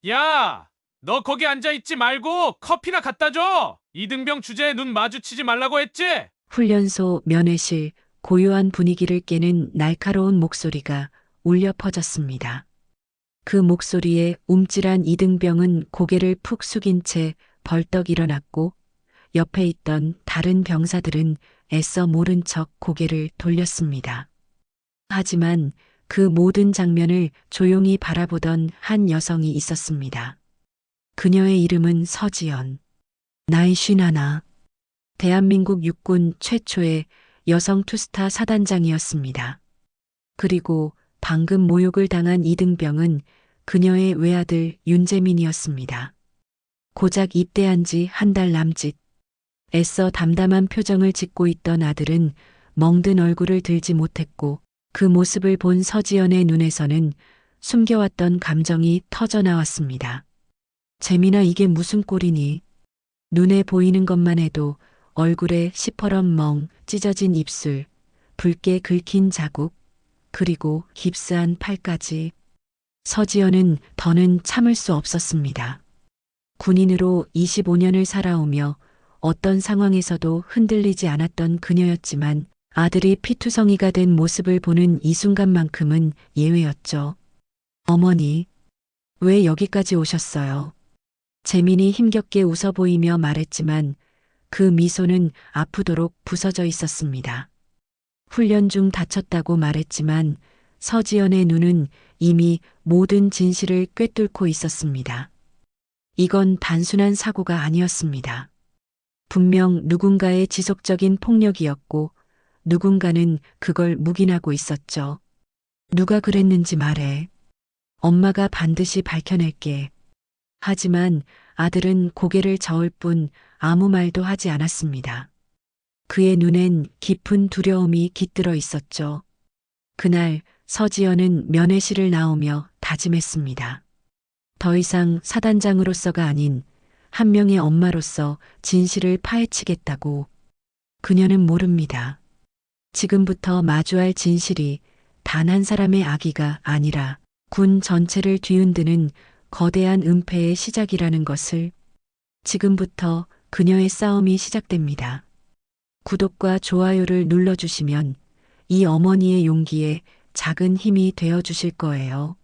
야, 너 거기 앉아있지 말고 커피나 갖다 줘. 이등병 주제에 눈 마주치지 말라고 했지? 훈련소 면회실 고요한 분위기를 깨는 날카로운 목소리가 울려 퍼졌습니다. 그 목소리에 움찔한 이등병은 고개를 푹 숙인 채 벌떡 일어났고 옆에 있던 다른 병사들은 애써 모른 척 고개를 돌렸습니다. 하지만 그 모든 장면을 조용히 바라보던 한 여성이 있었습니다. 그녀의 이름은 서지연. 나이 51. 대한민국 육군 최초의 여성 투스타 사단장이었습니다. 그리고 방금 모욕을 당한 이등병은 그녀의 외아들 윤재민이었습니다. 고작 입대한 지 한 달 남짓. 애써 담담한 표정을 짓고 있던 아들은 멍든 얼굴을 들지 못했고 그 모습을 본 서지연의 눈에서는 숨겨왔던 감정이 터져 나왔습니다. 재민아, 이게 무슨 꼴이니? 눈에 보이는 것만 해도 얼굴에 시퍼런 멍, 찢어진 입술, 붉게 긁힌 자국, 그리고 깁스한 팔까지. 서지연은 더는 참을 수 없었습니다. 군인으로 25년을 살아오며 어떤 상황에서도 흔들리지 않았던 그녀였지만 아들이 피투성이가 된 모습을 보는 이 순간만큼은 예외였죠. 어머니, 왜 여기까지 오셨어요? 재민이 힘겹게 웃어 보이며 말했지만 그 미소는 아프도록 부서져 있었습니다. 훈련 중 다쳤다고 말했지만 서지연의 눈은 이미 모든 진실을 꿰뚫고 있었습니다. 이건 단순한 사고가 아니었습니다. 분명 누군가의 지속적인 폭력이었고 누군가는 그걸 묵인하고 있었죠. 누가 그랬는지 말해. 엄마가 반드시 밝혀낼게. 하지만 아들은 고개를 저을 뿐 아무 말도 하지 않았습니다. 그의 눈엔 깊은 두려움이 깃들어 있었죠. 그날 서지연은 면회실을 나오며 다짐했습니다. 더 이상 사단장으로서가 아닌 한 명의 엄마로서 진실을 파헤치겠다고. 그녀는 모릅니다. 지금부터 마주할 진실이 단 한 사람의 아기가 아니라 군 전체를 뒤흔드는 거대한 은폐의 시작이라는 것을. 지금부터 그녀의 싸움이 시작됩니다. 구독과 좋아요를 눌러주시면 이 어머니의 용기에 작은 힘이 되어 주실 거예요.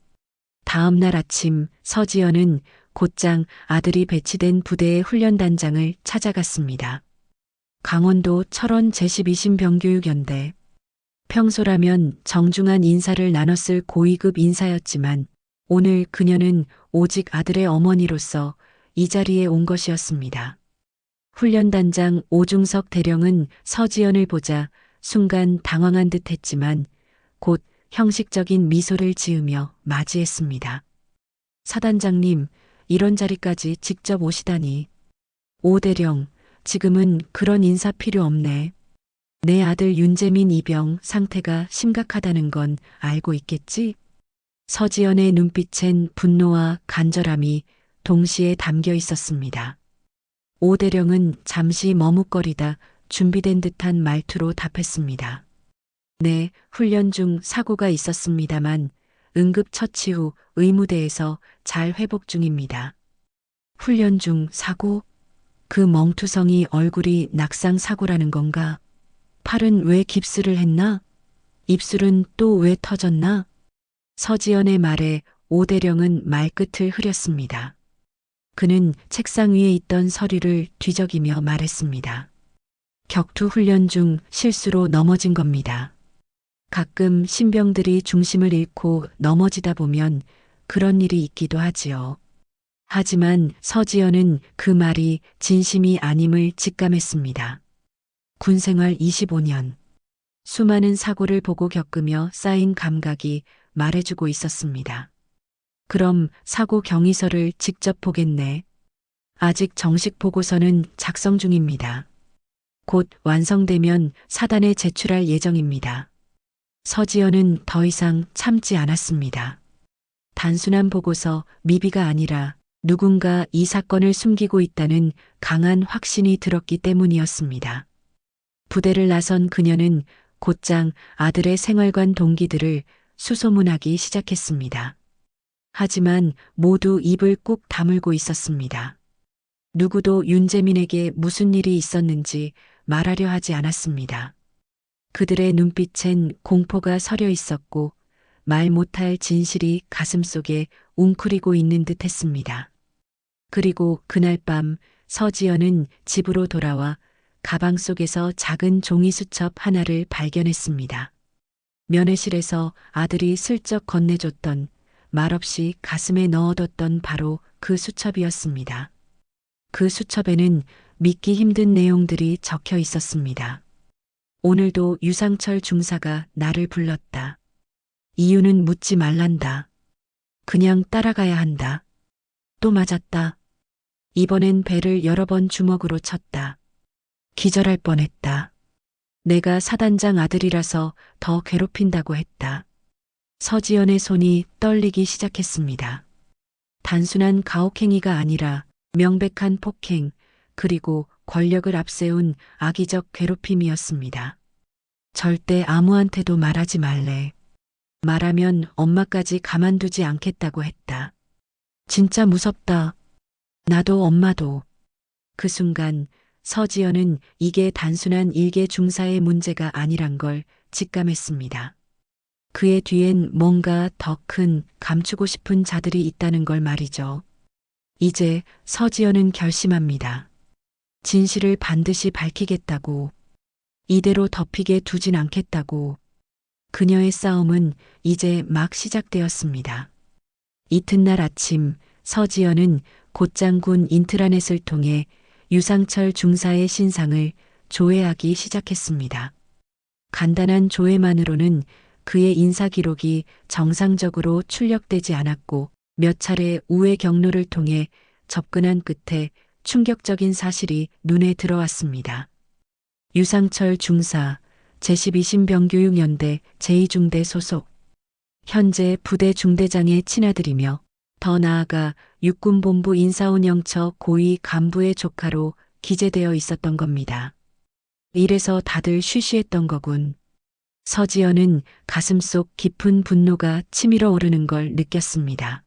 다음 날 아침 서지연은 곧장 아들이 배치된 부대의 훈련단장을 찾아갔습니다. 강원도 철원 제12신병교육연대. 평소라면 정중한 인사를 나눴을 고위급 인사였지만 오늘 그녀는 오직 아들의 어머니로서 이 자리에 온 것이었습니다. 훈련단장 오중석 대령은 서지연을 보자 순간 당황한 듯 했지만 곧 형식적인 미소를 지으며 맞이했습니다. 사단장님, 이런 자리까지 직접 오시다니. 오 대령, 지금은 그런 인사 필요 없네. 내 아들 윤재민 이병 상태가 심각하다는 건 알고 있겠지? 서지연의 눈빛엔 분노와 간절함이 동시에 담겨 있었습니다. 오 대령은 잠시 머뭇거리다 준비된 듯한 말투로 답했습니다. 네, 훈련 중 사고가 있었습니다만 응급처치 후 의무대에서 잘 회복 중입니다. 훈련 중 사고? 그 멍투성이 얼굴이 낙상 사고라는 건가? 팔은 왜 깁스를 했나? 입술은 또 왜 터졌나? 서지연의 말에 오대령은 말끝을 흐렸습니다. 그는 책상 위에 있던 서류를 뒤적이며 말했습니다. 격투 훈련 중 실수로 넘어진 겁니다. 가끔 신병들이 중심을 잃고 넘어지다 보면 그런 일이 있기도 하지요. 하지만 서지연은 그 말이 진심이 아님을 직감했습니다. 군생활 25년. 수많은 사고를 보고 겪으며 쌓인 감각이 말해주고 있었습니다. 그럼 사고 경위서를 직접 보겠네. 아직 정식 보고서는 작성 중입니다. 곧 완성되면 사단에 제출할 예정입니다. 서지연은 더 이상 참지 않았습니다. 단순한 보고서, 미비가 아니라 누군가 이 사건을 숨기고 있다는 강한 확신이 들었기 때문이었습니다. 부대를 나선 그녀는 곧장 아들의 생활관 동기들을 수소문하기 시작했습니다. 하지만 모두 입을 꾹 다물고 있었습니다. 누구도 윤재민에게 무슨 일이 있었는지 말하려 하지 않았습니다. 그들의 눈빛엔 공포가 서려 있었고 말 못할 진실이 가슴속에 웅크리고 있는 듯 했습니다. 그리고 그날 밤 서지연은 집으로 돌아와 가방 속에서 작은 종이 수첩 하나를 발견했습니다. 면회실에서 아들이 슬쩍 건네줬던 말없이 가슴에 넣어뒀던 바로 그 수첩이었습니다. 그 수첩에는 믿기 힘든 내용들이 적혀 있었습니다. 오늘도 유상철 중사가 나를 불렀다. 이유는 묻지 말란다. 그냥 따라가야 한다. 또 맞았다. 이번엔 배를 여러 번 주먹으로 쳤다. 기절할 뻔했다. 내가 사단장 아들이라서 더 괴롭힌다고 했다. 서지연의 손이 떨리기 시작했습니다. 단순한 가혹행위가 아니라 명백한 폭행, 그리고 권력을 앞세운 악의적 괴롭힘이었습니다. 절대 아무한테도 말하지 말래. 말하면 엄마까지 가만두지 않겠다고 했다. 진짜 무섭다. 나도 엄마도. 그 순간 서지연은 이게 단순한 일개 중사의 문제가 아니란 걸 직감했습니다. 그의 뒤엔 뭔가 더 큰 감추고 싶은 자들이 있다는 걸 말이죠. 이제 서지연은 결심합니다. 진실을 반드시 밝히겠다고. 이대로 덮이게 두진 않겠다고. 그녀의 싸움은 이제 막 시작되었습니다. 이튿날 아침 서지연은 곧장군 인트라넷을 통해 유상철 중사의 신상을 조회하기 시작했습니다. 간단한 조회만으로는 그의 인사 기록이 정상적으로 출력되지 않았고 몇 차례 우회 경로를 통해 접근한 끝에 충격적인 사실이 눈에 들어왔습니다. 유상철 중사, 제12신병교육연대 제2중대 소속, 현재 부대 중대장의 친아들이며 더 나아가 육군본부 인사운영처 고위 간부의 조카로 기재되어 있었던 겁니다. 이래서 다들 쉬쉬했던 거군. 서지연은 가슴속 깊은 분노가 치밀어 오르는 걸 느꼈습니다.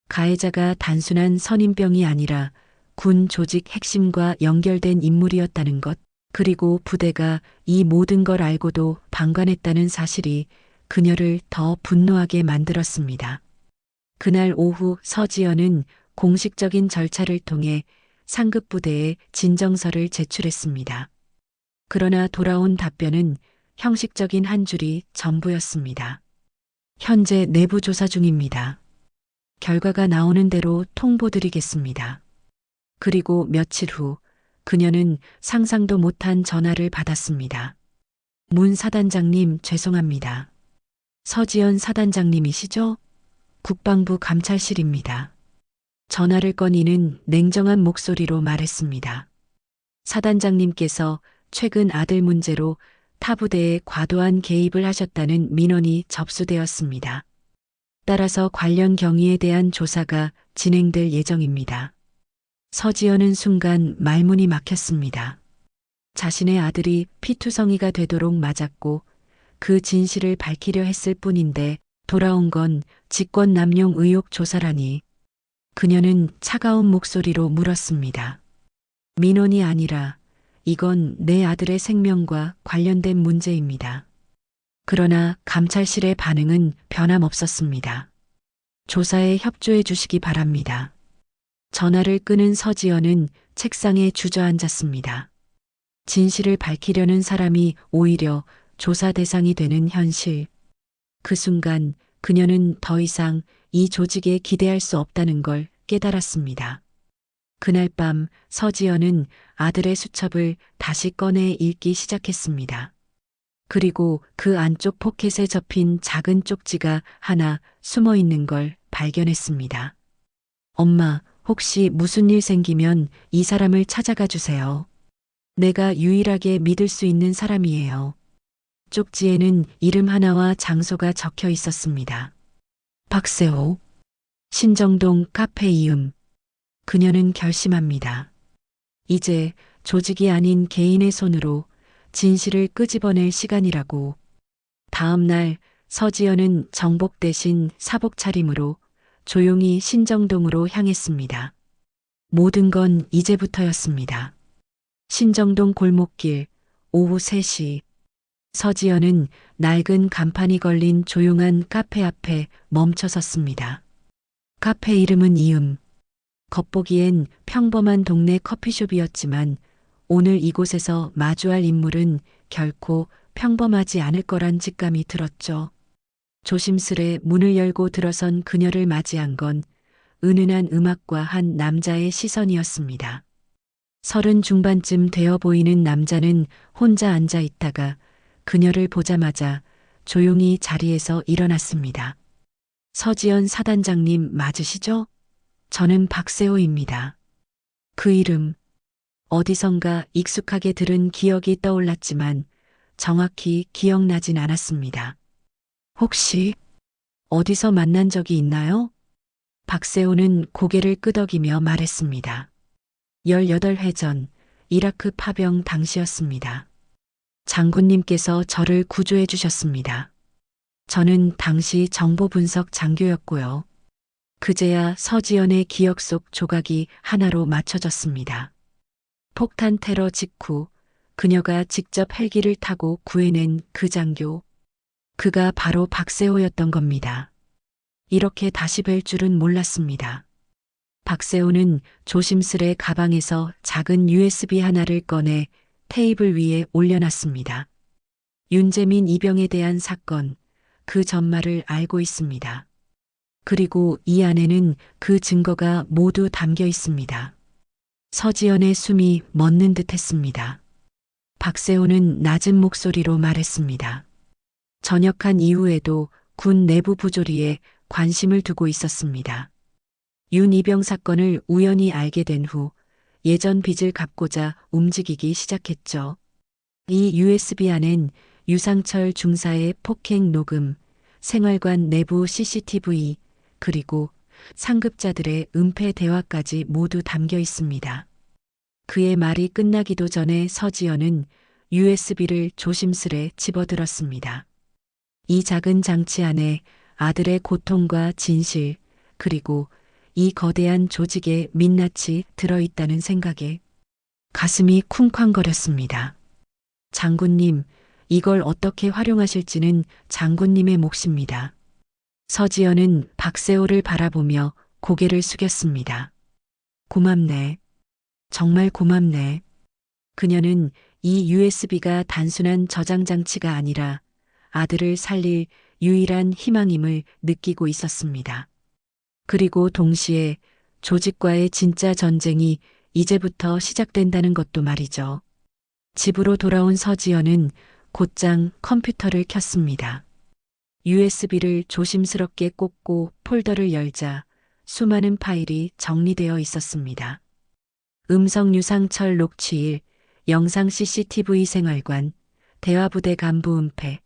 가해자가 단순한 선임병이 아니라 군 조직 핵심과 연결된 인물이었다는 것, 그리고 부대가 이 모든 걸 알고도 방관했다는 사실이 그녀를 더 분노하게 만들었습니다. 그날 오후 서지연은 공식적인 절차를 통해 상급 부대에 진정서를 제출했습니다. 그러나 돌아온 답변은 형식적인 한 줄이 전부였습니다. 현재 내부 조사 중입니다. 결과가 나오는 대로 통보드리겠습니다. 그리고 며칠 후 그녀는 상상도 못한 전화를 받았습니다. 문 사단장님 죄송합니다. 서지연 사단장님이시죠? 국방부 감찰실입니다. 전화를 꺼니는 냉정한 목소리로 말했습니다. 사단장님께서 최근 아들 문제로 타 부대에 과도한 개입을 하셨다는 민원이 접수되었습니다. 따라서 관련 경위에 대한 조사가 진행될 예정입니다. 서지연은 순간 말문이 막혔습니다. 자신의 아들이 피투성이가 되도록 맞았고 그 진실을 밝히려 했을 뿐인데 돌아온 건 직권남용 의혹 조사라니. 그녀는 차가운 목소리로 물었습니다. 민원이 아니라 이건 내 아들의 생명과 관련된 문제입니다. 그러나 감찰실의 반응은 변함없었습니다. 조사에 협조해 주시기 바랍니다. 전화를 끄는 서지연은 책상에 주저앉았습니다. 진실을 밝히려는 사람이 오히려 조사 대상이 되는 현실. 그 순간 그녀는 더 이상 이 조직에 기대할 수 없다는 걸 깨달았습니다. 그날 밤 서지연은 아들의 수첩을 다시 꺼내 읽기 시작했습니다. 그리고 그 안쪽 포켓에 접힌 작은 쪽지가 하나 숨어 있는 걸 발견했습니다. 엄마, 혹시 무슨 일 생기면 이 사람을 찾아가 주세요. 내가 유일하게 믿을 수 있는 사람이에요. 쪽지에는 이름 하나와 장소가 적혀 있었습니다. 박세호, 신정동 카페 이음. 그녀는 결심합니다. 이제 조직이 아닌 개인의 손으로 진실을 끄집어낼 시간이라고. 다음 날 서지연은 정복 대신 사복 차림으로 조용히 신정동으로 향했습니다. 모든 건 이제부터였습니다. 신정동 골목길, 오후 3시. 서지연은 낡은 간판이 걸린 조용한 카페 앞에 멈춰 섰습니다. 카페 이름은 이음. 겉보기엔 평범한 동네 커피숍이었지만 오늘 이곳에서 마주할 인물은 결코 평범하지 않을 거란 직감이 들었죠. 조심스레 문을 열고 들어선 그녀를 맞이한 건 은은한 음악과 한 남자의 시선이었습니다. 30 중반쯤 되어 보이는 남자는 혼자 앉아 있다가 그녀를 보자마자 조용히 자리에서 일어났습니다. 서지연 사단장님 맞으시죠? 저는 박세호입니다. 그 이름, 어디선가 익숙하게 들은 기억이 떠올랐지만 정확히 기억나진 않았습니다. 혹시 어디서 만난 적이 있나요? 박세호는 고개를 끄덕이며 말했습니다. 18회 전 이라크 파병 당시였습니다. 장군님께서 저를 구조해 주셨습니다. 저는 당시 정보분석 장교였고요. 그제야 서지연의 기억 속 조각이 하나로 맞춰졌습니다. 폭탄 테러 직후 그녀가 직접 헬기를 타고 구해낸 그 장교. 그가 바로 박세호였던 겁니다. 이렇게 다시 뵐 줄은 몰랐습니다. 박세호는 조심스레 가방에서 작은 USB 하나를 꺼내 테이블 위에 올려놨습니다. 윤재민 이병에 대한 사건, 그 전말을 알고 있습니다. 그리고 이 안에는 그 증거가 모두 담겨 있습니다. 서지연의 숨이 멎는 듯 했습니다. 박세호는 낮은 목소리로 말했습니다. 전역한 이후에도 군 내부 부조리에 관심을 두고 있었습니다. 윤 이병 사건을 우연히 알게 된 후 예전 빚을 갚고자 움직이기 시작했죠. 이 USB 안엔 유상철 중사의 폭행 녹음, 생활관 내부 CCTV, 그리고 상급자들의 은폐 대화까지 모두 담겨 있습니다. 그의 말이 끝나기도 전에 서지연은 USB를 조심스레 집어들었습니다. 이 작은 장치 안에 아들의 고통과 진실, 그리고 이 거대한 조직의 민낯이 들어있다는 생각에 가슴이 쿵쾅거렸습니다. 장군님, 이걸 어떻게 활용하실지는 장군님의 몫입니다. 서지연은 박세호를 바라보며 고개를 숙였습니다. 고맙네. 정말 고맙네. 그녀는 이 USB가 단순한 저장 장치가 아니라 아들을 살릴 유일한 희망임을 느끼고 있었습니다. 그리고 동시에 조직과의 진짜 전쟁이 이제부터 시작된다는 것도 말이죠. 집으로 돌아온 서지연은 곧장 컴퓨터를 켰습니다. USB를 조심스럽게 꽂고 폴더를 열자 수많은 파일이 정리되어 있었습니다. 음성 유상철 녹취일, 영상 CCTV 생활관, 대화부대 간부 은폐,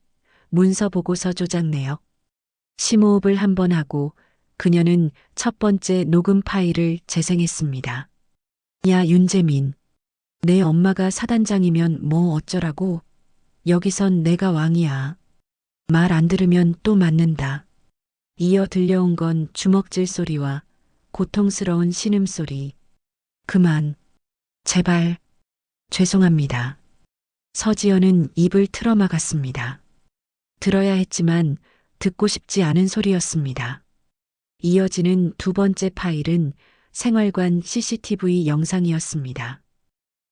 문서 보고서 조작 내역. 심호흡을 한번 하고 그녀는 첫 번째 녹음 파일을 재생했습니다. 야, 윤재민. 내 엄마가 사단장이면 뭐 어쩌라고? 여기선 내가 왕이야. 말 안 들으면 또 맞는다. 이어 들려온 건 주먹질 소리와 고통스러운 신음소리. 그만. 제발. 죄송합니다. 서지연은 입을 틀어막았습니다. 들어야 했지만 듣고 싶지 않은 소리였습니다. 이어지는 두 번째 파일은 생활관 CCTV 영상이었습니다.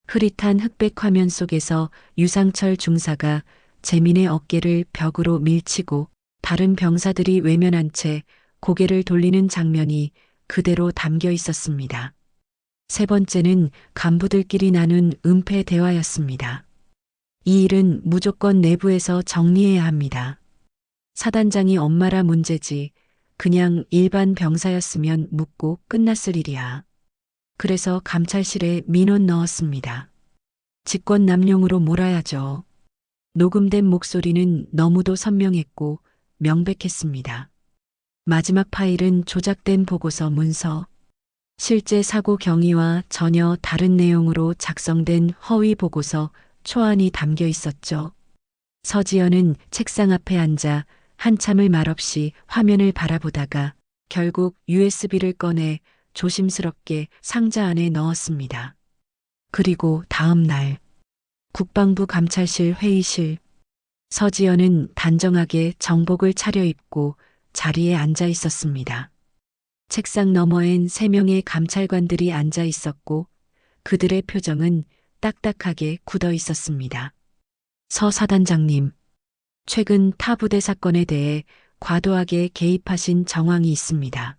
흐릿한 흑백 화면 속에서 유상철 중사가 재민의 어깨를 벽으로 밀치고 다른 병사들이 외면한 채 고개를 돌리는 장면이 그대로 담겨 있었습니다. 세 번째는 간부들끼리 나눈 은폐 대화였습니다. 이 일은 무조건 내부에서 정리해야 합니다. 사단장이 엄마라 문제지 그냥 일반 병사였으면 묻고 끝났을 일이야. 그래서 감찰실에 민원 넣었습니다. 직권남용으로 몰아야죠. 녹음된 목소리는 너무도 선명했고 명백했습니다. 마지막 파일은 조작된 보고서 문서. 실제 사고 경위와 전혀 다른 내용으로 작성된 허위 보고서 초안이 담겨 있었죠. 서지연은 책상 앞에 앉아 한참을 말없이 화면을 바라보다가 결국 USB를 꺼내 조심스럽게 상자 안에 넣었습니다. 그리고 다음 날 국방부 감찰실 회의실, 서지연은 단정하게 정복을 차려입고 자리에 앉아 있었습니다. 책상 너머엔 3명의 감찰관들이 앉아 있었고 그들의 표정은 딱딱하게 굳어 있었습니다. 서 사단장님, 최근 타 부대 사건에 대해 과도하게 개입하신 정황이 있습니다.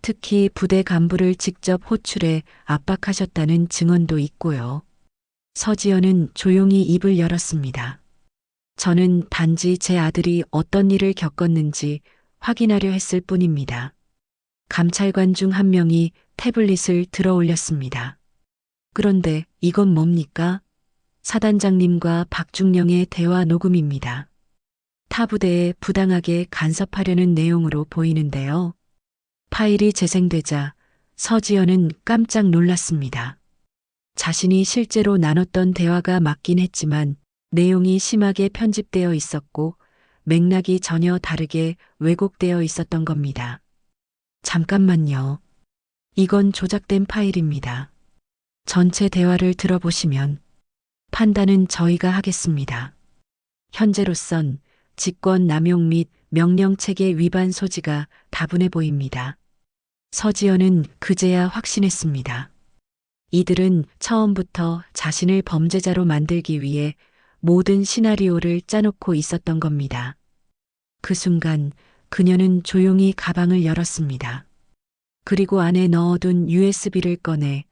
특히 부대 간부를 직접 호출해 압박하셨다는 증언도 있고요. 서지연은 조용히 입을 열었습니다. 저는 단지 제 아들이 어떤 일을 겪었는지 확인하려 했을 뿐입니다. 감찰관 중 한 명이 태블릿을 들어 올렸습니다. 그런데 이건 뭡니까? 사단장님과 박중령의 대화 녹음입니다. 타 부대에 부당하게 간섭하려는 내용으로 보이는데요. 파일이 재생되자 서지연은 깜짝 놀랐습니다. 자신이 실제로 나눴던 대화가 맞긴 했지만 내용이 심하게 편집되어 있었고 맥락이 전혀 다르게 왜곡되어 있었던 겁니다. 잠깐만요. 이건 조작된 파일입니다. 전체 대화를 들어보시면 판단은 저희가 하겠습니다. 현재로선 직권 남용 및 명령체계 위반 소지가 다분해 보입니다. 서지연은 그제야 확신했습니다. 이들은 처음부터 자신을 범죄자로 만들기 위해 모든 시나리오를 짜놓고 있었던 겁니다. 그 순간 그녀는 조용히 가방을 열었습니다. 그리고 안에 넣어둔 USB를 꺼내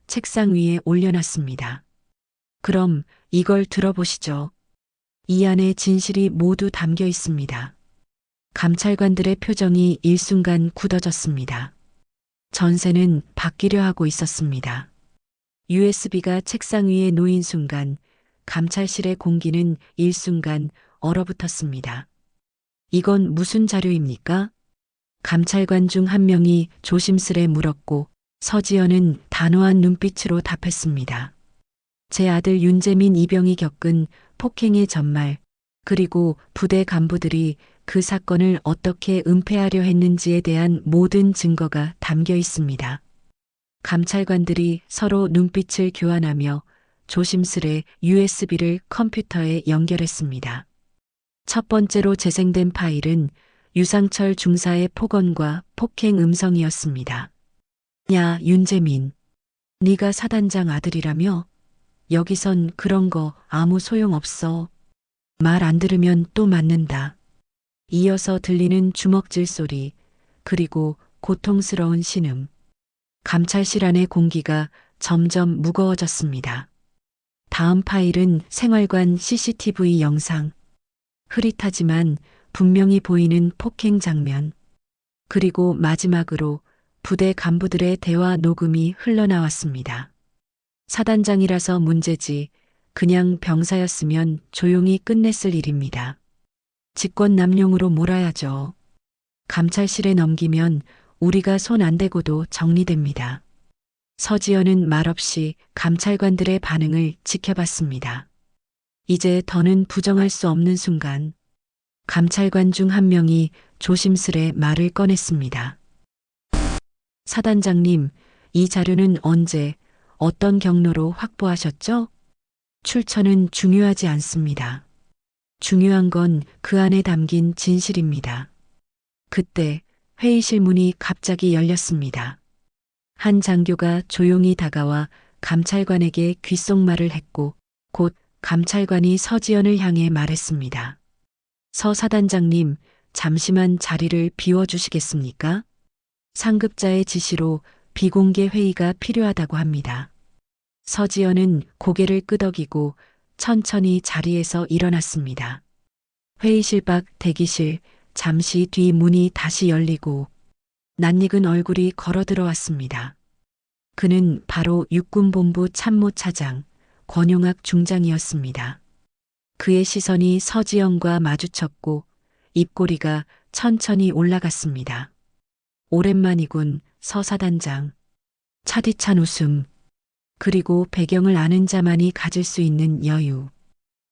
책상 위에 올려놨습니다. 그럼 이걸 들어보시죠. 이 안에 진실이 모두 담겨 있습니다. 감찰관들의 표정이 일순간 굳어졌습니다. 전세는 바뀌려 하고 있었습니다. USB가 책상 위에 놓인 순간 감찰실의 공기는 일순간 얼어붙었습니다. 이건 무슨 자료입니까? 감찰관 중 한 명이 조심스레 물었고 서지연은 단호한 눈빛으로 답했습니다. 제 아들 윤재민 이병이 겪은 폭행의 전말, 그리고 부대 간부들이 그 사건을 어떻게 은폐하려 했는지에 대한 모든 증거가 담겨 있습니다. 감찰관들이 서로 눈빛을 교환하며 조심스레 USB를 컴퓨터에 연결했습니다. 첫 번째로 재생된 파일은 유상철 중사의 폭언과 폭행 음성이었습니다. 야, 윤재민. 네가 사단장 아들이라며? 여기선 그런 거 아무 소용없어. 말 안 들으면 또 맞는다. 이어서 들리는 주먹질 소리, 그리고 고통스러운 신음. 감찰실 안의 공기가 점점 무거워졌습니다. 다음 파일은 생활관 CCTV 영상. 흐릿하지만 분명히 보이는 폭행 장면. 그리고 마지막으로 부대 간부들의 대화 녹음이 흘러나왔습니다. 사단장이라서 문제지 그냥 병사였으면 조용히 끝냈을 일입니다. 직권남용으로 몰아야죠. 감찰실에 넘기면 우리가 손 안 대고도 정리됩니다. 서지연은 말없이 감찰관들의 반응을 지켜봤습니다. 이제 더는 부정할 수 없는 순간 감찰관 중 한 명이 조심스레 말을 꺼냈습니다. 사단장님, 이 자료는 언제, 어떤 경로로 확보하셨죠? 출처는 중요하지 않습니다. 중요한 건 그 안에 담긴 진실입니다. 그때 회의실 문이 갑자기 열렸습니다. 한 장교가 조용히 다가와 감찰관에게 귓속말을 했고 곧 감찰관이 서지연을 향해 말했습니다. 서 사단장님, 잠시만 자리를 비워주시겠습니까? 상급자의 지시로 비공개 회의가 필요하다고 합니다. 서지연은 고개를 끄덕이고 천천히 자리에서 일어났습니다. 회의실 밖 대기실, 잠시 뒤 문이 다시 열리고 낯익은 얼굴이 걸어 들어왔습니다. 그는 바로 육군본부 참모차장 권용학 중장이었습니다. 그의 시선이 서지연과 마주쳤고 입꼬리가 천천히 올라갔습니다. 오랜만이군, 서 사단장. 차디찬 웃음. 그리고 배경을 아는 자만이 가질 수 있는 여유.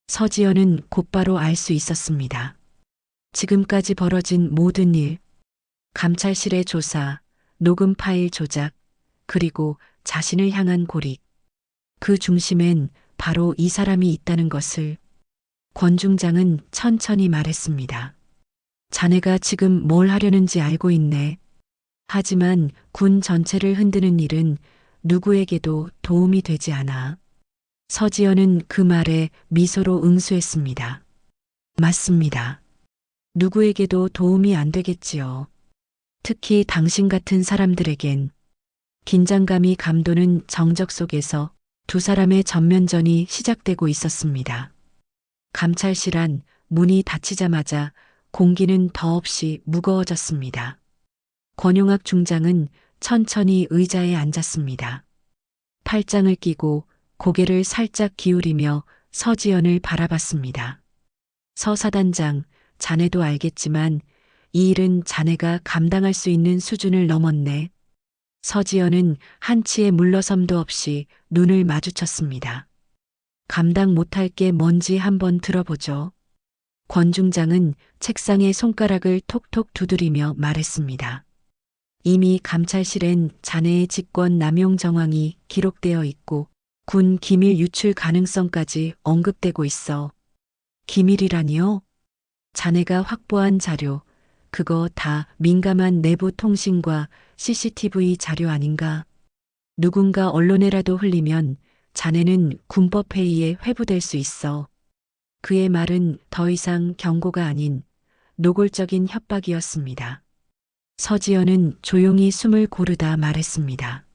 서지연은 곧바로 알 수 있었습니다. 지금까지 벌어진 모든 일, 감찰실의 조사, 녹음 파일 조작, 그리고 자신을 향한 고립. 그 중심엔 바로 이 사람이 있다는 것을 권 중장은 천천히 말했습니다. 자네가 지금 뭘 하려는지 알고 있네. 하지만 군 전체를 흔드는 일은 누구에게도 도움이 되지 않아. 서지연은 그 말에 미소로 응수했습니다. 맞습니다. 누구에게도 도움이 안 되겠지요. 특히 당신 같은 사람들에겐. 긴장감이 감도는 정적 속에서 두 사람의 전면전이 시작되고 있었습니다. 감찰실 안 문이 닫히자마자 공기는 더없이 무거워졌습니다. 권용학 중장은 천천히 의자에 앉았습니다. 팔짱을 끼고 고개를 살짝 기울이며 서지연을 바라봤습니다. 서 사단장, 자네도 알겠지만 이 일은 자네가 감당할 수 있는 수준을 넘었네. 서지연은 한치의 물러섬도 없이 눈을 마주쳤습니다. 감당 못할 게 뭔지 한번 들어보죠. 권 중장은 책상에 손가락을 톡톡 두드리며 말했습니다. 이미 감찰실엔 자네의 직권 남용 정황이 기록되어 있고 군 기밀 유출 가능성까지 언급되고 있어. 기밀이라니요? 자네가 확보한 자료, 그거 다 민감한 내부 통신과 CCTV 자료 아닌가? 누군가 언론에라도 흘리면 자네는 군법회의에 회부될 수 있어. 그의 말은 더 이상 경고가 아닌 노골적인 협박이었습니다. 서지연은 조용히 숨을 고르다 말했습니다.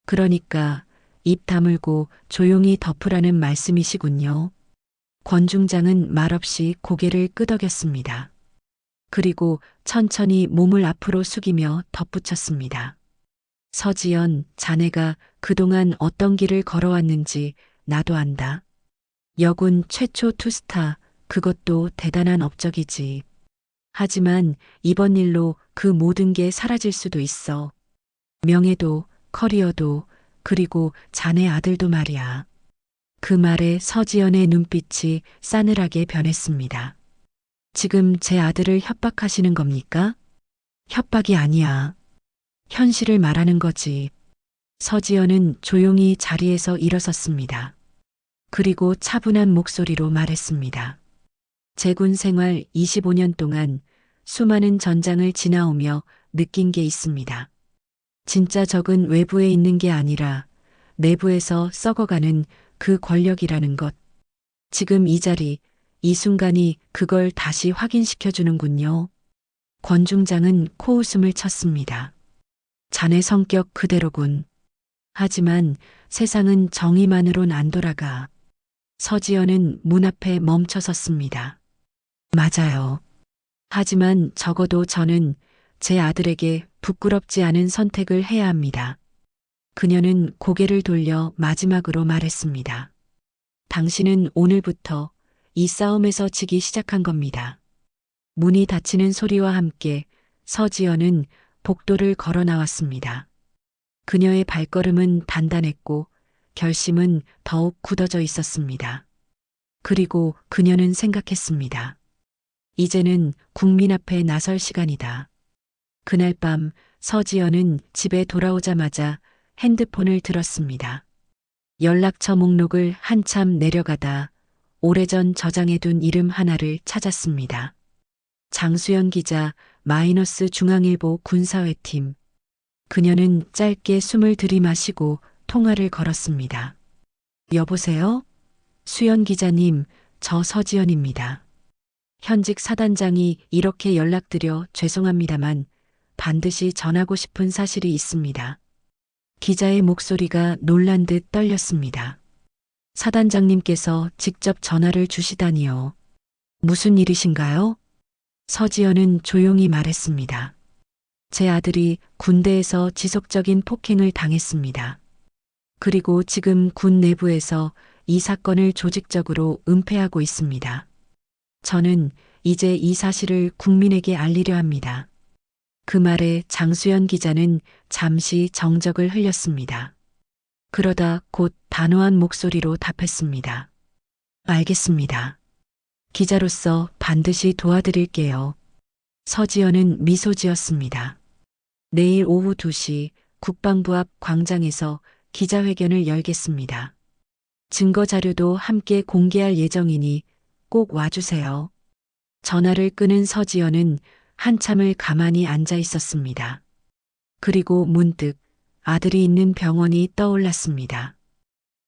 그러니까 입 다물고 조용히 덮으라는 말씀이시군요. 권 중장은 말없이 고개를 끄덕였습니다. 그리고 천천히 몸을 앞으로 숙이며 덧붙였습니다. 서지연, 자네가 그동안 어떤 길을 걸어왔는지 나도 안다. 여군 최초 투스타, 그것도 대단한 업적이지. 하지만 이번 일로 그 모든 게 사라질 수도 있어. 명예도, 커리어도, 그리고 자네 아들도 말이야. 그 말에 서지연의 눈빛이 싸늘하게 변했습니다. 지금 제 아들을 협박하시는 겁니까? 협박이 아니야. 현실을 말하는 거지. 서지연은 조용히 자리에서 일어섰습니다. 그리고 차분한 목소리로 말했습니다. 제군 생활 25년 동안 수많은 전장을 지나오며 느낀 게 있습니다. 진짜 적은 외부에 있는 게 아니라 내부에서 썩어가는 그 권력이라는 것. 지금 이 자리, 이 순간이 그걸 다시 확인시켜 주는군요. 권 중장은 코웃음을 쳤습니다. 자네 성격 그대로군. 하지만 세상은 정의만으론 안 돌아가. 서지연은 문 앞에 멈춰 섰습니다. 맞아요. 하지만 적어도 저는 제 아들에게 부끄럽지 않은 선택을 해야 합니다. 그녀는 고개를 돌려 마지막으로 말했습니다. 당신은 오늘부터 이 싸움에서 지기 시작한 겁니다. 문이 닫히는 소리와 함께 서지연은 복도를 걸어 나왔습니다. 그녀의 발걸음은 단단했고 결심은 더욱 굳어져 있었습니다. 그리고 그녀는 생각했습니다. 이제는 국민 앞에 나설 시간이다. 그날 밤 서지연은 집에 돌아오자마자 핸드폰을 들었습니다. 연락처 목록을 한참 내려가다 오래전 저장해둔 이름 하나를 찾았습니다. 장수연 기자, 마이너스 중앙일보 군사회팀. 그녀는 짧게 숨을 들이마시고 통화를 걸었습니다. 여보세요? 수연 기자님, 저 서지연입니다. 현직 사단장이 이렇게 연락드려 죄송합니다만 반드시 전하고 싶은 사실이 있습니다. 기자의 목소리가 놀란 듯 떨렸습니다. 사단장님께서 직접 전화를 주시다니요. 무슨 일이신가요? 서지연은 조용히 말했습니다. 제 아들이 군대에서 지속적인 폭행을 당했습니다. 그리고 지금 군 내부에서 이 사건을 조직적으로 은폐하고 있습니다. 저는 이제 이 사실을 국민에게 알리려 합니다. 그 말에 장수연 기자는 잠시 정적을 흘렸습니다. 그러다 곧 단호한 목소리로 답했습니다. 알겠습니다. 기자로서 반드시 도와드릴게요. 서지연은 미소 지었습니다. 내일 오후 2시 국방부 앞 광장에서 기자회견을 열겠습니다. 증거 자료도 함께 공개할 예정이니 꼭 와주세요. 전화를 끊은 서지연은 한참을 가만히 앉아 있었습니다. 그리고 문득 아들이 있는 병원이 떠올랐습니다.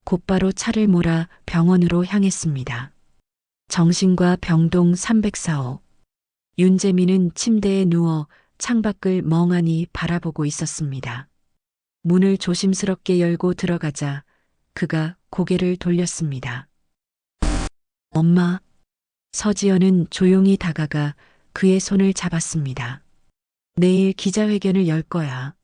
곧바로 차를 몰아 병원으로 향했습니다. 정신과 병동 304호. 윤재민은 침대에 누워 창밖을 멍하니 바라보고 있었습니다. 문을 조심스럽게 열고 들어가자 그가 고개를 돌렸습니다. 엄마. 서지연은 조용히 다가가 그의 손을 잡았습니다. 내일 기자회견을 열 거야.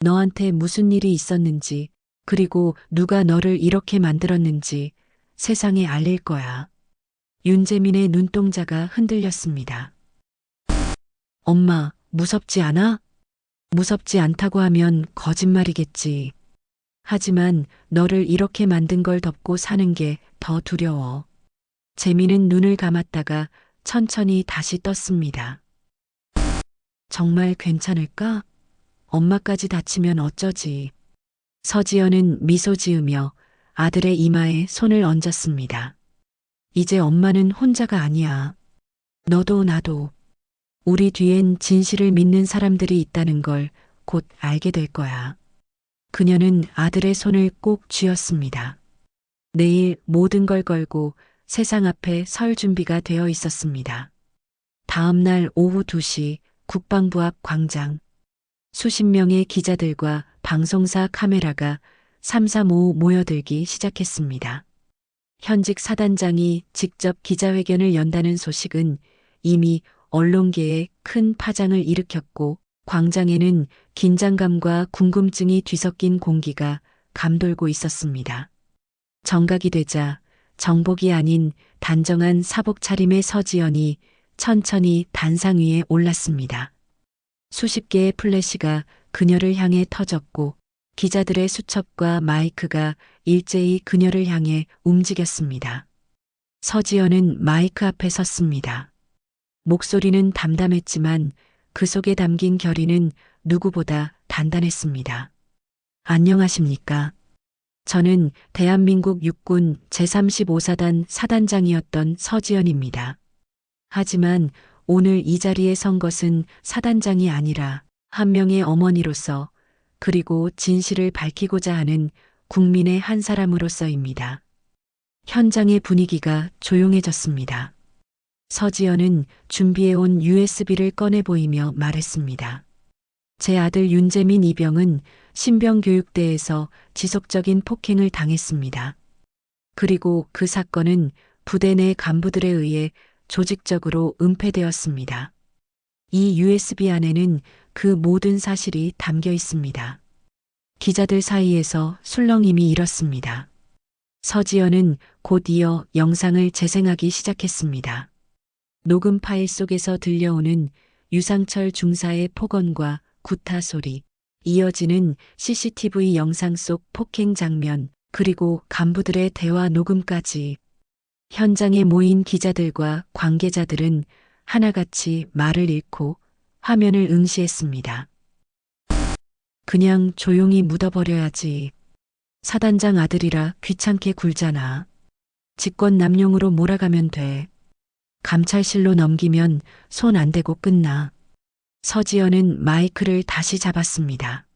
너한테 무슨 일이 있었는지, 그리고 누가 너를 이렇게 만들었는지 세상에 알릴 거야. 윤재민의 눈동자가 흔들렸습니다. 엄마, 무섭지 않아? 무섭지 않다고 하면 거짓말이겠지. 하지만 너를 이렇게 만든 걸 덮고 사는 게 더 두려워. 재민은 눈을 감았다가 천천히 다시 떴습니다. 정말 괜찮을까? 엄마까지 다치면 어쩌지? 서지연은 미소 지으며 아들의 이마에 손을 얹었습니다. 이제 엄마는 혼자가 아니야. 너도 나도. 우리 뒤엔 진실을 믿는 사람들이 있다는 걸 곧 알게 될 거야. 그녀는 아들의 손을 꼭 쥐었습니다. 내일 모든 걸 걸고 세상 앞에 설 준비가 되어 있었습니다. 다음 날 오후 2시 국방부 앞 광장. 수십 명의 기자들과 방송사 카메라가 삼삼오오 모여들기 시작했습니다. 현직 사단장이 직접 기자회견을 연다는 소식은 이미 언론계에 큰 파장을 일으켰고 광장에는 긴장감과 궁금증이 뒤섞인 공기가 감돌고 있었습니다. 정각이 되자 정복이 아닌 단정한 사복 차림의 서지연이 천천히 단상 위에 올랐습니다. 수십 개의 플래시가 그녀를 향해 터졌고 기자들의 수첩과 마이크가 일제히 그녀를 향해 움직였습니다. 서지연은 마이크 앞에 섰습니다. 목소리는 담담했지만 그 속에 담긴 결의는 누구보다 단단했습니다. 안녕하십니까? 저는 대한민국 육군 제35사단 사단장이었던 서지연입니다. 하지만 오늘 이 자리에 선 것은 사단장이 아니라 한 명의 어머니로서 그리고 진실을 밝히고자 하는 국민의 한 사람으로서입니다. 현장의 분위기가 조용해졌습니다. 서지연은 준비해온 USB를 꺼내 보이며 말했습니다. 제 아들 윤재민 이병은 신병교육대에서 지속적인 폭행을 당했습니다. 그리고 그 사건은 부대 내 간부들에 의해 조직적으로 은폐되었습니다. 이 USB 안에는 그 모든 사실이 담겨 있습니다. 기자들 사이에서 술렁임이 일었습니다. 서지연은 곧 이어 영상을 재생하기 시작했습니다. 녹음 파일 속에서 들려오는 유상철 중사의 폭언과 구타 소리, 이어지는 CCTV 영상 속 폭행 장면, 그리고 간부들의 대화 녹음까지. 현장에 모인 기자들과 관계자들은 하나같이 말을 잃고 화면을 응시했습니다. 그냥 조용히 묻어버려야지. 사단장 아들이라 귀찮게 굴잖아. 직권남용으로 몰아가면 돼. 감찰실로 넘기면 손 안 대고 끝나. 서지연은 마이크를 다시 잡았습니다.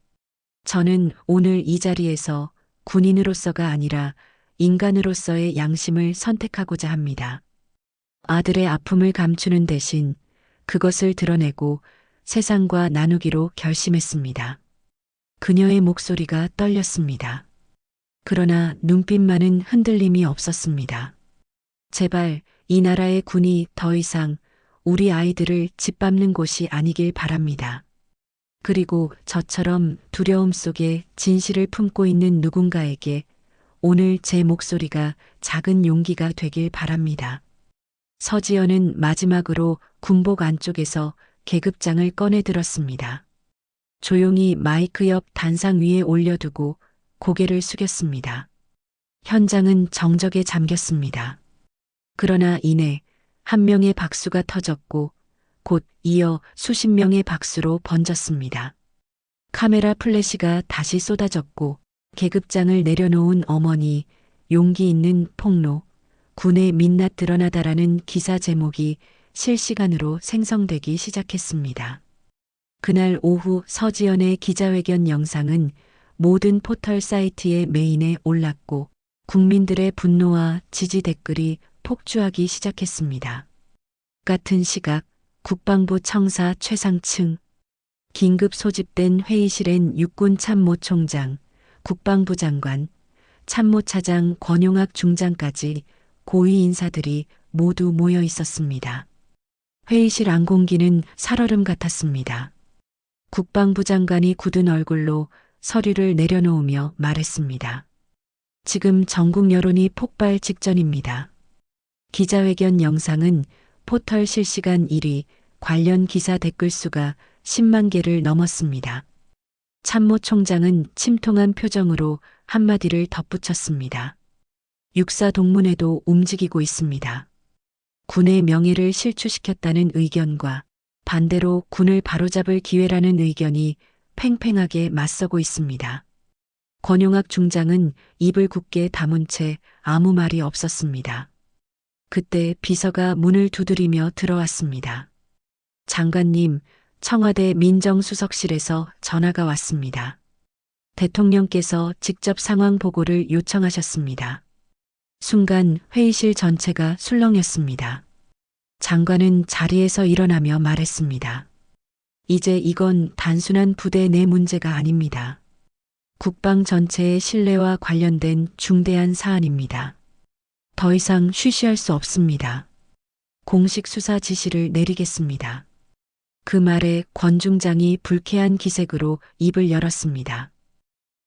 저는 오늘 이 자리에서 군인으로서가 아니라 인간으로서의 양심을 선택하고자 합니다. 아들의 아픔을 감추는 대신 그것을 드러내고 세상과 나누기로 결심했습니다. 그녀의 목소리가 떨렸습니다. 그러나 눈빛만은 흔들림이 없었습니다. 제발 이 나라의 군이 더 이상 우리 아이들을 짓밟는 곳이 아니길 바랍니다. 그리고 저처럼 두려움 속에 진실을 품고 있는 누군가에게 오늘 제 목소리가 작은 용기가 되길 바랍니다. 서지연은 마지막으로 군복 안쪽에서 계급장을 꺼내 들었습니다. 조용히 마이크 옆 단상 위에 올려두고 고개를 숙였습니다. 현장은 정적에 잠겼습니다. 그러나 이내 한 명의 박수가 터졌고 곧 이어 수십 명의 박수로 번졌습니다. 카메라 플래시가 다시 쏟아졌고 계급장을 내려놓은 어머니, 용기 있는 폭로, 군의 민낯 드러나다라는 기사 제목이 실시간으로 생성되기 시작했습니다. 그날 오후 서지연의 기자회견 영상은 모든 포털 사이트의 메인에 올랐고 국민들의 분노와 지지 댓글이 폭주하기 시작했습니다. 같은 시각 국방부 청사 최상층, 긴급 소집된 회의실엔 육군 참모총장, 국방부 장관, 참모차장 권용학 중장까지 고위 인사들이 모두 모여 있었습니다. 회의실 안공기는 살얼음 같았습니다. 국방부 장관이 굳은 얼굴로 서류를 내려놓으며 말했습니다. 지금 전국 여론이 폭발 직전입니다. 기자회견 영상은 포털 실시간 1위, 관련 기사 댓글 수가 10만 개를 넘었습니다. 참모총장은 침통한 표정으로 한마디를 덧붙였습니다. 육사 동문회도 움직이고 있습니다. 군의 명예를 실추시켰다는 의견과 반대로 군을 바로잡을 기회라는 의견이 팽팽하게 맞서고 있습니다. 권용학 중장은 입을 굳게 다문 채 아무 말이 없었습니다. 그때 비서가 문을 두드리며 들어왔습니다. 장관님, 청와대 민정수석실에서 전화가 왔습니다. 대통령께서 직접 상황 보고를 요청하셨습니다. 순간 회의실 전체가 술렁였습니다. 장관은 자리에서 일어나며 말했습니다. 이제 이건 단순한 부대 내 문제가 아닙니다. 국방 전체의 신뢰와 관련된 중대한 사안입니다. 더 이상 쉬쉬할 수 없습니다. 공식 수사 지시를 내리겠습니다. 그 말에 권 중장이 불쾌한 기색으로 입을 열었습니다.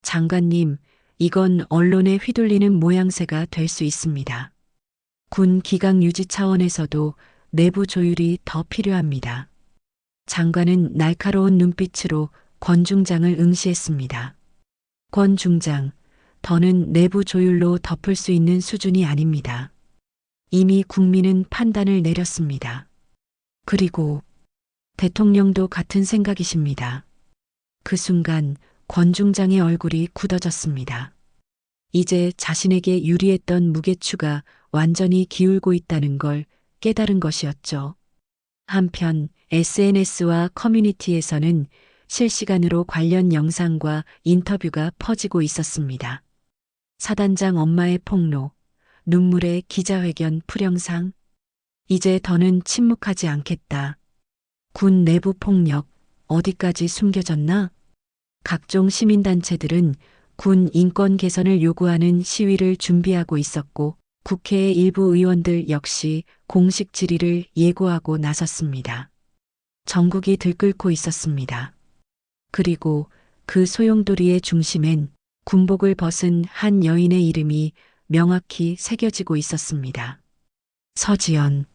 장관님, 이건 언론에 휘둘리는 모양새가 될 수 있습니다. 군 기강 유지 차원에서도 내부 조율이 더 필요합니다. 장관은 날카로운 눈빛으로 권 중장을 응시했습니다. 권 중장, 더는 내부 조율로 덮을 수 있는 수준이 아닙니다. 이미 국민은 판단을 내렸습니다. 그리고 대통령도 같은 생각이십니다. 그 순간 권 중장의 얼굴이 굳어졌습니다. 이제 자신에게 유리했던 무게추가 완전히 기울고 있다는 걸 깨달은 것이었죠. 한편 SNS와 커뮤니티에서는 실시간으로 관련 영상과 인터뷰가 퍼지고 있었습니다. 사단장 엄마의 폭로, 눈물의 기자회견 풀영상, 이제 더는 침묵하지 않겠다. 군 내부 폭력, 어디까지 숨겨졌나? 각종 시민단체들은 군 인권 개선을 요구하는 시위를 준비하고 있었고 국회의 일부 의원들 역시 공식 질의를 예고하고 나섰습니다. 전국이 들끓고 있었습니다. 그리고 그 소용돌이의 중심엔 군복을 벗은 한 여인의 이름이 명확히 새겨지고 있었습니다. 서지연.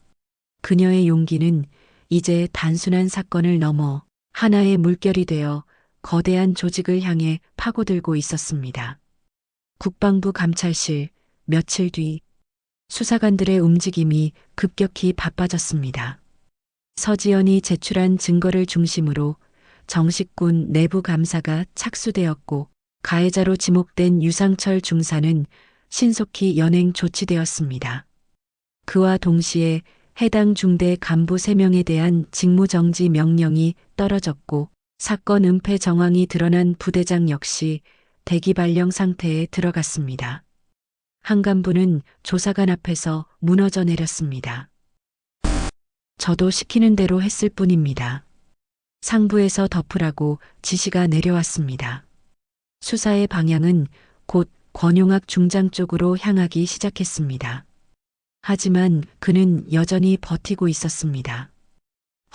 그녀의 용기는 이제 단순한 사건을 넘어 하나의 물결이 되어 거대한 조직을 향해 파고들고 있었습니다. 국방부 감찰실, 며칠 뒤 수사관들의 움직임이 급격히 바빠졌습니다. 서지연이 제출한 증거를 중심으로 정식군 내부 감사가 착수되었고 가해자로 지목된 유상철 중사는 신속히 연행 조치되었습니다. 그와 동시에 해당 중대 간부 3명에 대한 직무정지 명령이 떨어졌고 사건 은폐 정황이 드러난 부대장 역시 대기 발령 상태에 들어갔습니다. 한 간부는 조사관 앞에서 무너져 내렸습니다. 저도 시키는 대로 했을 뿐입니다. 상부에서 덮으라고 지시가 내려왔습니다. 수사의 방향은 곧 권용학 중장 쪽으로 향하기 시작했습니다. 하지만 그는 여전히 버티고 있었습니다.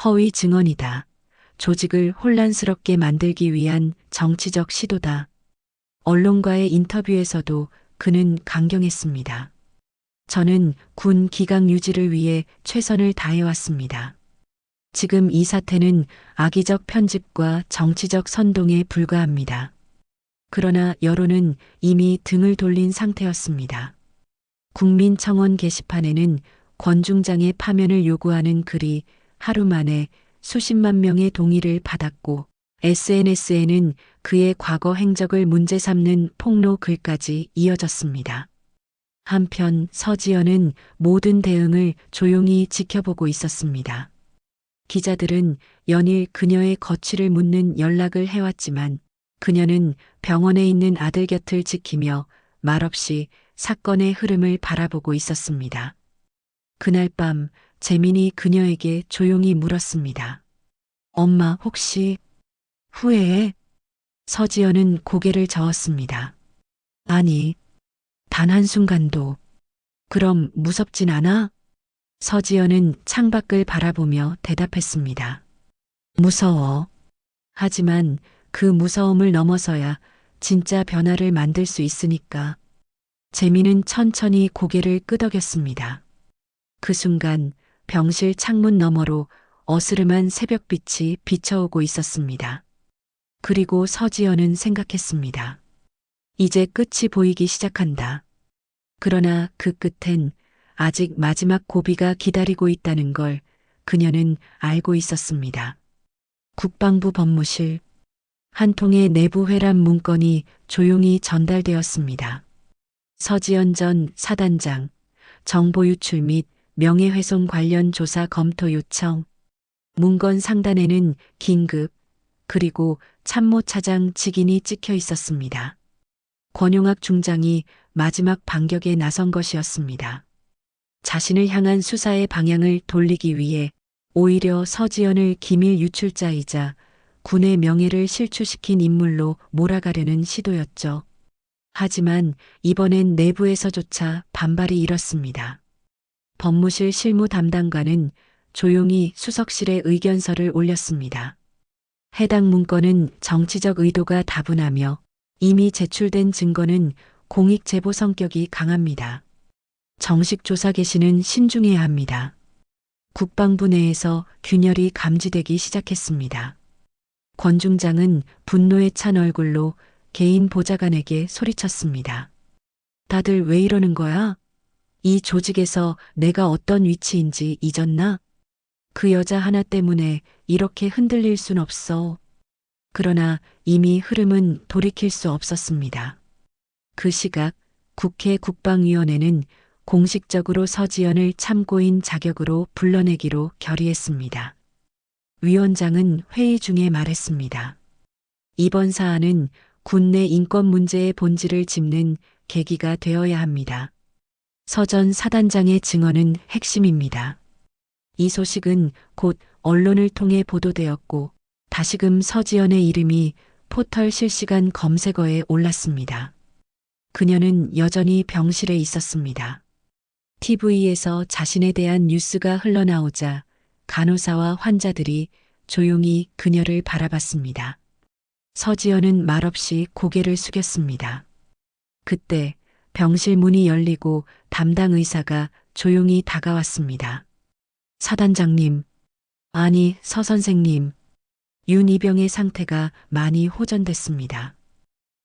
허위 증언이다. 조직을 혼란스럽게 만들기 위한 정치적 시도다. 언론과의 인터뷰에서도 그는 강경했습니다. 저는 군 기강 유지를 위해 최선을 다해왔습니다. 지금 이 사태는 악의적 편집과 정치적 선동에 불과합니다. 그러나 여론은 이미 등을 돌린 상태였습니다. 국민청원 게시판에는 권 중장의 파면을 요구하는 글이 하루 만에 수십만 명의 동의를 받았고 SNS에는 그의 과거 행적을 문제 삼는 폭로 글까지 이어졌습니다. 한편 서지연은 모든 대응을 조용히 지켜보고 있었습니다. 기자들은 연일 그녀의 거취를 묻는 연락을 해왔지만 그녀는 병원에 있는 아들 곁을 지키며 말없이 사건의 흐름을 바라보고 있었습니다. 그날 밤 재민이 그녀에게 조용히 물었습니다. 엄마 혹시 후회해? 서지연은 고개를 저었습니다. 아니, 단 한순간도. 그럼 무섭진 않아? 서지연은 창밖을 바라보며 대답했습니다. 무서워. 하지만 그 무서움을 넘어서야 진짜 변화를 만들 수 있으니까. 재민은 천천히 고개를 끄덕였습니다. 그 순간 병실 창문 너머로 어스름한 새벽빛이 비쳐오고 있었습니다. 그리고 서지연은 생각했습니다. 이제 끝이 보이기 시작한다. 그러나 그 끝엔 아직 마지막 고비가 기다리고 있다는 걸 그녀는 알고 있었습니다. 국방부 법무실. 한 통의 내부 회람 문건이 조용히 전달되었습니다. 서지연 전 사단장, 정보 유출 및 명예훼손 관련 조사 검토 요청. 문건 상단에는 긴급, 그리고 참모차장 직인이 찍혀 있었습니다. 권용학 중장이 마지막 반격에 나선 것이었습니다. 자신을 향한 수사의 방향을 돌리기 위해 오히려 서지연을 기밀 유출자이자 군의 명예를 실추시킨 인물로 몰아가려는 시도였죠. 하지만 이번엔 내부에서조차 반발이 일었습니다. 법무실 실무 담당관은 조용히 수석실에 의견서를 올렸습니다. 해당 문건은 정치적 의도가 다분하며 이미 제출된 증거는 공익 제보 성격이 강합니다. 정식 조사 개시는 신중해야 합니다. 국방부 내에서 균열이 감지되기 시작했습니다. 권 중장은 분노에 찬 얼굴로 개인 보좌관에게 소리쳤습니다. 다들 왜 이러는 거야? 이 조직에서 내가 어떤 위치인지 잊었나? 그 여자 하나 때문에 이렇게 흔들릴 순 없어. 그러나 이미 흐름은 돌이킬 수 없었습니다. 그 시각 국회 국방위원회는 공식적으로 서지연을 참고인 자격으로 불러내기로 결의했습니다. 위원장은 회의 중에 말했습니다. 이번 사안은 군내 인권 문제의 본질을 짚는 계기가 되어야 합니다. 서 전 사단장의 증언은 핵심입니다. 이 소식은 곧 언론을 통해 보도되었고 다시금 서지연의 이름이 포털 실시간 검색어에 올랐습니다. 그녀는 여전히 병실에 있었습니다. TV에서 자신에 대한 뉴스가 흘러나오자 간호사와 환자들이 조용히 그녀를 바라봤습니다. 서지연은 말없이 고개를 숙였습니다. 그때 병실 문이 열리고 담당 의사가 조용히 다가왔습니다. 사단장님, 아니 서 선생님, 윤이병의 상태가 많이 호전됐습니다.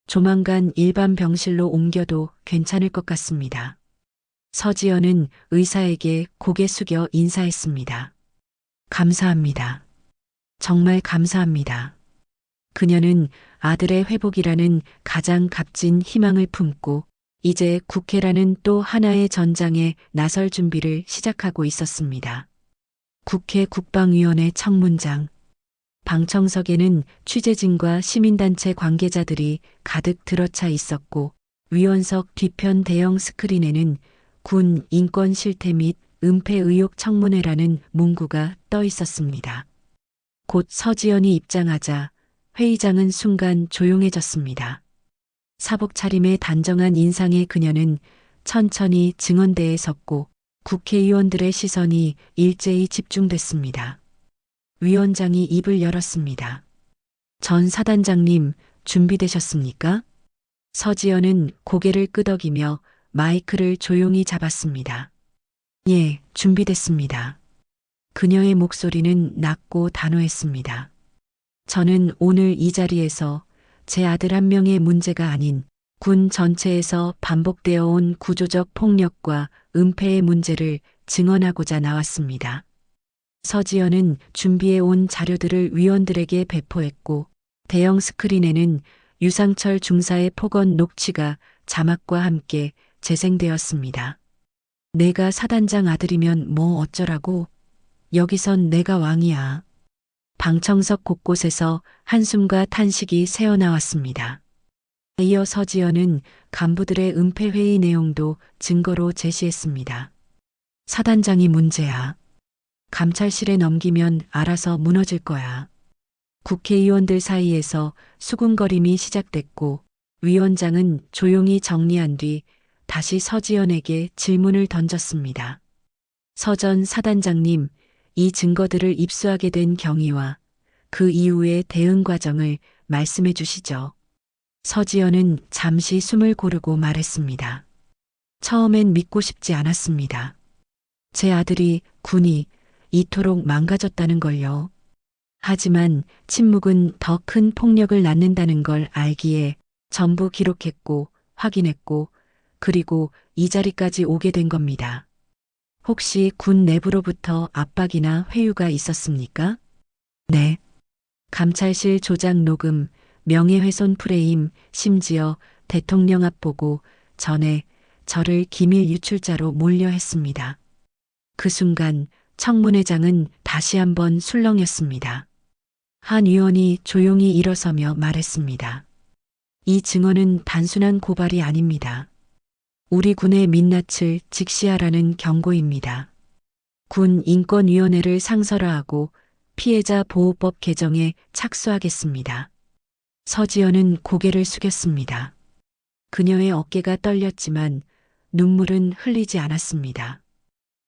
조만간 일반 병실로 옮겨도 괜찮을 것 같습니다. 서지연은 의사에게 고개 숙여 인사했습니다. 감사합니다. 정말 감사합니다. 그녀는 아들의 회복이라는 가장 값진 희망을 품고 이제 국회라는 또 하나의 전장에 나설 준비를 시작하고 있었습니다. 국회 국방위원회 청문장. 방청석에는 취재진과 시민단체 관계자들이 가득 들어차 있었고 위원석 뒤편 대형 스크린에는 군 인권 실태 및 은폐 의혹 청문회라는 문구가 떠 있었습니다. 곧 서지연이 입장하자 회의장은 순간 조용해졌습니다. 사복 차림의 단정한 인상의 그녀는 천천히 증언대에 섰고 국회의원들의 시선이 일제히 집중됐습니다. 위원장이 입을 열었습니다. 전 사단장님, 준비되셨습니까? 서지연은 고개를 끄덕이며 마이크를 조용히 잡았습니다. 예, 준비됐습니다. 그녀의 목소리는 낮고 단호했습니다. 저는 오늘 이 자리에서 제 아들 한 명의 문제가 아닌 군 전체에서 반복되어 온 구조적 폭력과 은폐의 문제를 증언하고자 나왔습니다. 서지연은 준비해 온 자료들을 위원들에게 배포했고 대형 스크린에는 유상철 중사의 폭언 녹취가 자막과 함께 재생되었습니다. 내가 사단장 아들이면 뭐 어쩌라고? 여기선 내가 왕이야. 방청석 곳곳에서 한숨과 탄식이 새어나왔습니다. 이어 서지연은 간부들의 은폐회의 내용도 증거로 제시했습니다. 사단장이 문제야. 감찰실에 넘기면 알아서 무너질 거야. 국회의원들 사이에서 수군거림이 시작됐고 위원장은 조용히 정리한 뒤 다시 서지연에게 질문을 던졌습니다. 서 전 사단장님, 이 증거들을 입수하게 된 경위와 그 이후의 대응 과정을 말씀해 주시죠. 서지연은 잠시 숨을 고르고 말했습니다. 처음엔 믿고 싶지 않았습니다. 제 아들이 군이 이토록 망가졌다는 걸요. 하지만 침묵은 더 큰 폭력을 낳는다는 걸 알기에 전부 기록했고 확인했고 그리고 이 자리까지 오게 된 겁니다. 혹시 군 내부로부터 압박이나 회유가 있었습니까? 네. 감찰실 조작 녹음, 명예훼손 프레임, 심지어 대통령 앞 보고 전에 저를 기밀 유출자로 몰려했습니다. 그 순간 청문회장은 다시 한번 술렁였습니다. 한 의원이 조용히 일어서며 말했습니다. 이 증언은 단순한 고발이 아닙니다. 우리 군의 민낯을 직시하라는 경고입니다. 군 인권위원회를 상설화하고 피해자 보호법 개정에 착수하겠습니다. 서지연은 고개를 숙였습니다. 그녀의 어깨가 떨렸지만 눈물은 흘리지 않았습니다.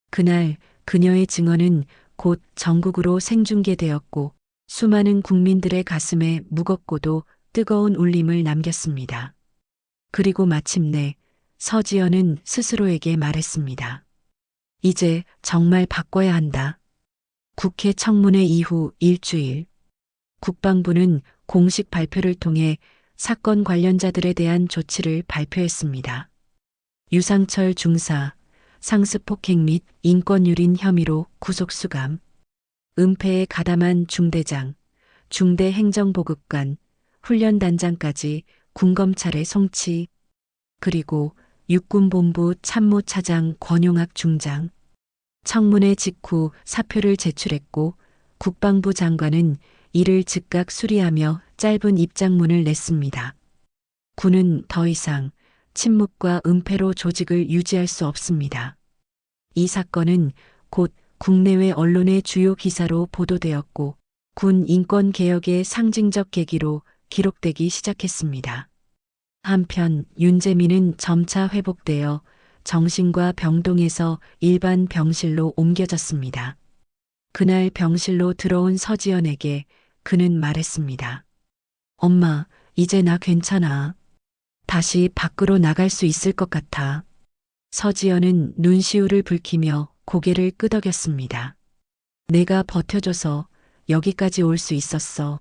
그날 그녀의 증언은 곧 전국으로 생중계되었고 수많은 국민들의 가슴에 무겁고도 뜨거운 울림을 남겼습니다. 그리고 마침내 서지연은 스스로에게 말했습니다. 이제 정말 바꿔야 한다. 국회 청문회 이후 일주일, 국방부는 공식 발표를 통해 사건 관련자들에 대한 조치를 발표했습니다. 유상철 중사, 상습폭행 및 인권유린 혐의로 구속수감, 은폐에 가담한 중대장, 중대행정보급관, 훈련단장까지 군검찰에 송치, 그리고 육군본부 참모차장 권용학 중장, 청문회 직후 사표를 제출했고 국방부 장관은 이를 즉각 수리하며 짧은 입장문을 냈습니다. 군은 더 이상 침묵과 은폐로 조직을 유지할 수 없습니다. 이 사건은 곧 국내외 언론의 주요 기사로 보도되었고 군 인권개혁의 상징적 계기로 기록되기 시작했습니다. 한편 윤재민은 점차 회복되어 정신과 병동에서 일반 병실로 옮겨졌습니다. 그날 병실로 들어온 서지연에게 그는 말했습니다. 엄마, 이제 나 괜찮아. 다시 밖으로 나갈 수 있을 것 같아. 서지연은 눈시울을 붉히며 고개를 끄덕였습니다. 내가 버텨줘서 여기까지 올 수 있었어.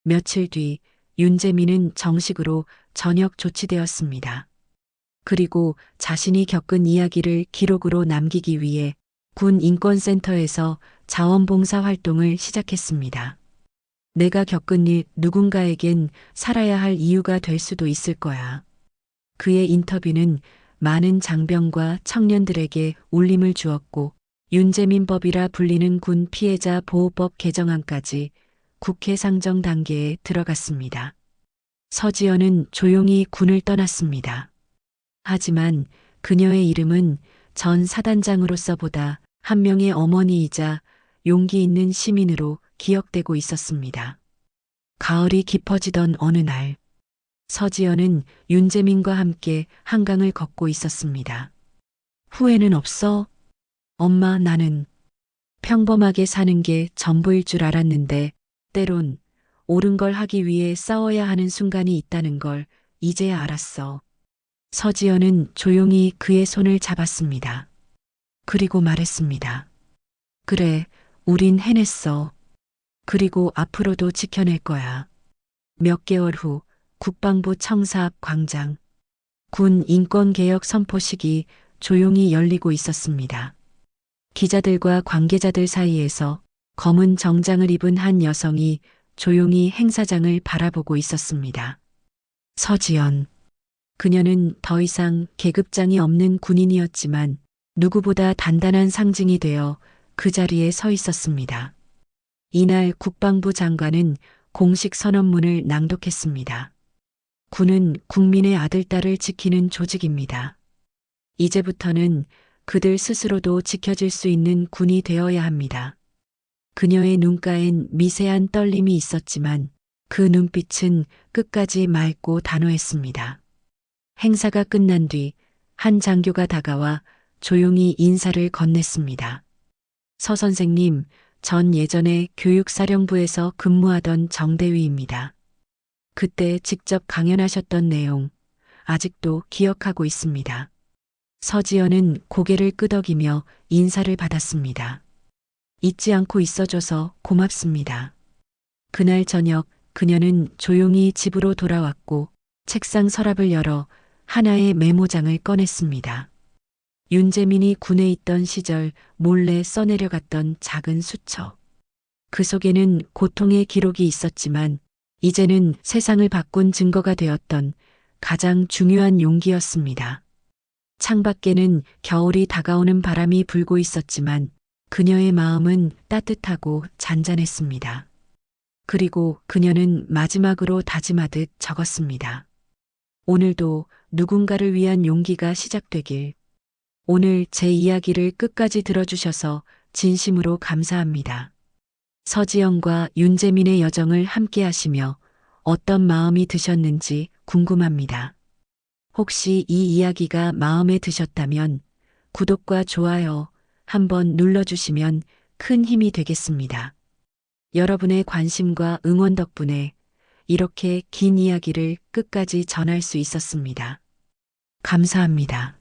며칠 뒤 윤재민은 정식으로 전역 조치되었습니다. 그리고 자신이 겪은 이야기를 기록으로 남기기 위해 군 인권센터에서 자원봉사 활동을 시작했습니다. 내가 겪은 일 누군가에겐 살아야 할 이유가 될 수도 있을 거야. 그의 인터뷰는 많은 장병과 청년들에게 울림을 주었고 윤재민법이라 불리는 군 피해자 보호법 개정안까지 국회 상정 단계에 들어갔습니다. 서지연은 조용히 군을 떠났습니다. 하지만 그녀의 이름은 전 사단장으로서보다 한 명의 어머니이자 용기 있는 시민으로 기억되고 있었습니다. 가을이 깊어지던 어느 날, 서지연은 윤재민과 함께 한강을 걷고 있었습니다. 후회는 없어? 엄마, 나는 평범하게 사는 게 전부일 줄 알았는데 때론 옳은 걸 하기 위해 싸워야 하는 순간이 있다는 걸 이제야 알았어. 서지연은 조용히 그의 손을 잡았습니다. 그리고 말했습니다. 그래, 우린 해냈어. 그리고 앞으로도 지켜낼 거야. 몇 개월 후 국방부 청사 앞 광장. 군 인권개혁 선포식이 조용히 열리고 있었습니다. 기자들과 관계자들 사이에서 검은 정장을 입은 한 여성이 조용히 행사장을 바라보고 있었습니다. 서지연. 그녀는 더 이상 계급장이 없는 군인이었지만 누구보다 단단한 상징이 되어 그 자리에 서 있었습니다. 이날 국방부 장관은 공식 선언문을 낭독했습니다. 군은 국민의 아들딸을 지키는 조직입니다. 이제부터는 그들 스스로도 지켜질 수 있는 군이 되어야 합니다. 그녀의 눈가엔 미세한 떨림이 있었지만 그 눈빛은 끝까지 맑고 단호했습니다. 행사가 끝난 뒤 한 장교가 다가와 조용히 인사를 건넸습니다. 서 선생님, 전 예전에 교육사령부에서 근무하던 정대위입니다. 그때 직접 강연하셨던 내용 아직도 기억하고 있습니다. 서지연은 고개를 끄덕이며 인사를 받았습니다. 잊지 않고 있어줘서 고맙습니다. 그날 저녁 그녀는 조용히 집으로 돌아왔고 책상 서랍을 열어 하나의 메모장을 꺼냈습니다. 윤재민이 군에 있던 시절 몰래 써내려갔던 작은 수첩. 그 속에는 고통의 기록이 있었지만 이제는 세상을 바꾼 증거가 되었던 가장 중요한 용기였습니다. 창밖에는 겨울이 다가오는 바람이 불고 있었지만 그녀의 마음은 따뜻하고 잔잔했습니다. 그리고 그녀는 마지막으로 다짐하듯 적었습니다. 오늘도 누군가를 위한 용기가 시작되길. 오늘 제 이야기를 끝까지 들어주셔서 진심으로 감사합니다. 서지연과 윤재민의 여정을 함께 하시며 어떤 마음이 드셨는지 궁금합니다. 혹시 이 이야기가 마음에 드셨다면 구독과 좋아요 한번 눌러주시면 큰 힘이 되겠습니다. 여러분의 관심과 응원 덕분에 이렇게 긴 이야기를 끝까지 전할 수 있었습니다. 감사합니다.